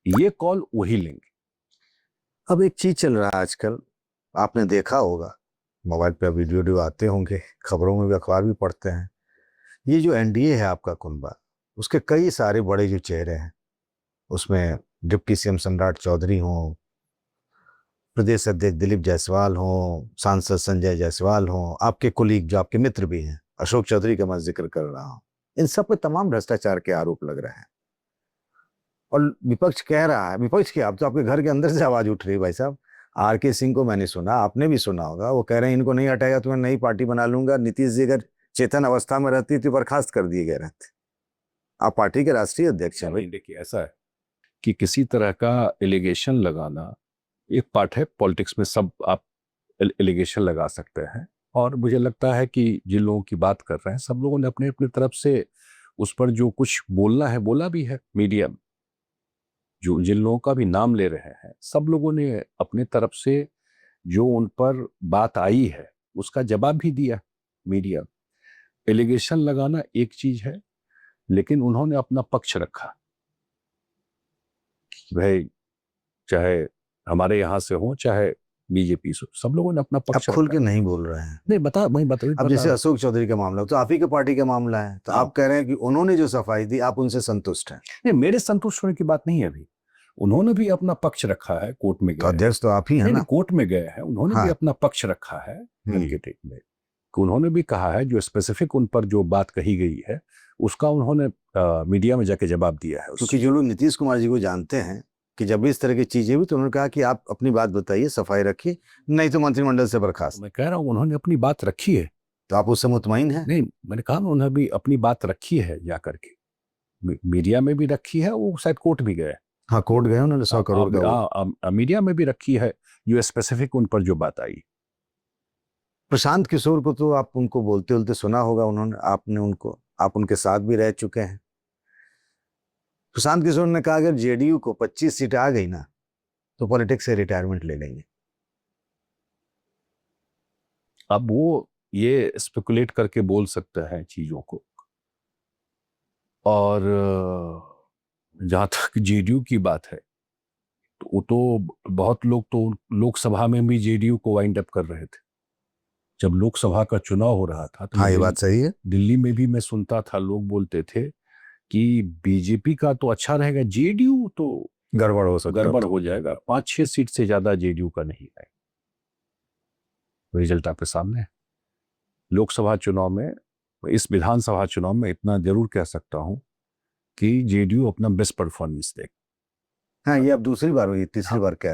ये कॉल वही लेंगे। अब एक चीज चल रहा है आजकल, आपने देखा होगा, मोबाइल पे वीडियो आते होंगे, खबरों में भी, अखबार भी पढ़ते हैं। ये जो एनडीए है आपका कुनबा, उसके कई सारे बड़े जो चेहरे हैं, उसमें डिप्टी सीएम सम्राट चौधरी हों, प्रदेश अध्यक्ष दिलीप जायसवाल हों, सांसद संजय जायसवाल हों, आपके कुलीग जो आपके मित्र भी हैं, अशोक चौधरी का मैं जिक्र कर रहा हूं, इन सब पे तमाम भ्रष्टाचार के आरोप लग रहे हैं। और विपक्ष कह रहा है, विपक्ष की आप तो आपके घर के अंदर से आवाज उठ रही है भाई साहब। आरके सिंह को मैंने सुना, आपने भी सुना होगा, वो कह रहे हैं इनको नहीं हटाएगा तो मैं नई पार्टी बना लूंगा। नीतीश जी अगर चेतन अवस्था में रहती तो बर्खास्त कर दिए गए रहते। आप पार्टी के राष्ट्रीय अध्यक्ष हैं भाई। देखिए, ऐसा है कि किसी तरह का एलिगेशन लगाना एक पार्ट है पॉलिटिक्स में, सब आप एलिगेशन लगा सकते हैं। और मुझे लगता है कि जिन लोगों की बात कर रहे हैं, सब लोगों ने अपने अपनी तरफ से उस पर जो कुछ बोलना है बोला भी है। मीडिया में जो जिन लोगों का भी नाम ले रहे हैं, सब लोगों ने अपने तरफ से जो उन पर बात आई है उसका जवाब भी दिया। मीडिया एलिगेशन लगाना एक चीज है, लेकिन उन्होंने अपना पक्ष रखा। भाई, चाहे हमारे यहाँ से हो चाहे बीजेपी से, सब लोगों ने अपना पक्ष आप खुल रखा। के नहीं बोल रहे हैं। नहीं बता, मैं बता अब जैसे अशोक चौधरी का मामला तो आप ही के पार्टी का मामला है, तो आप कह रहे हैं कि उन्होंने जो सफाई दी आप उनसे संतुष्ट हैं। नहीं, मेरे संतुष्ट होने की बात नहीं है। अभी उन्होंने भी अपना पक्ष रखा है, कोर्ट में तो गए। अध्यक्ष तो आप ही हैं ना। कोर्ट में गए हैं, उन्होंने भी हाँ। अपना पक्ष रखा है टेक में। उन्होंने भी कहा है जो स्पेसिफिक उन पर जो बात कही गई है उसका उन्होंने मीडिया में जाके जवाब दिया है। क्योंकि जो लोग नीतीश कुमार जी को जानते हैं कि जब भी इस तरह की चीजें हुई तो उन्होंने कहा कि आप अपनी बात बताइए, सफाई रखिए, नहीं तो मंत्रिमंडल से बर्खास्त। मैं कह रहा हूँ उन्होंने अपनी बात रखी है। तो आप उससे मुतमईन हैं? नहीं, मैंने कहा उन्होंने भी अपनी बात रखी है, जाकर के मीडिया में भी रखी है, वो शायद कोर्ट भी गए। हाँ, कोर्ट गए उन्होंने 100 करोड़ का मीडिया में भी रखी है जो स्पेसिफिक उन पर जो बात आई। प्रशांत किशोर को तो आप उनको बोलते बोलते सुना होगा, उन्होंने, आपने उनको, आप उनके साथ भी रह चुके हैं। प्रशांत किशोर ने कहा अगर जेडीयू को 25 सीट आ गई ना तो पॉलिटिक्स से रिटायरमेंट ले लेंगे। अब वो ये स्पेकुलेट करके बोल सकता है चीजों को। और जहां तक जेडीयू की बात है तो वो तो बहुत लोग तो लोकसभा में भी जेडीयू को वाइंड अप कर रहे थे जब लोकसभा का चुनाव हो रहा था। तो हाँ, ये बात सही है। दिल्ली में भी मैं सुनता था, लोग बोलते थे कि बीजेपी का तो अच्छा रहेगा, जेडीयू तो गड़बड़ हो सकता है, गड़बड़ हो जाएगा। 5-6 सीट से ज्यादा जेडीयू का नहीं है। रिजल्ट आपके सामने है। लोकसभा चुनाव में, इस विधानसभा चुनाव में इतना जरूर कह सकता हूं कि जेडीयू अपना बेस्ट परफॉर्मेंस देगा। हाँ, ये अब दूसरी बार हुई, तीसरी बार कह रहे हैं।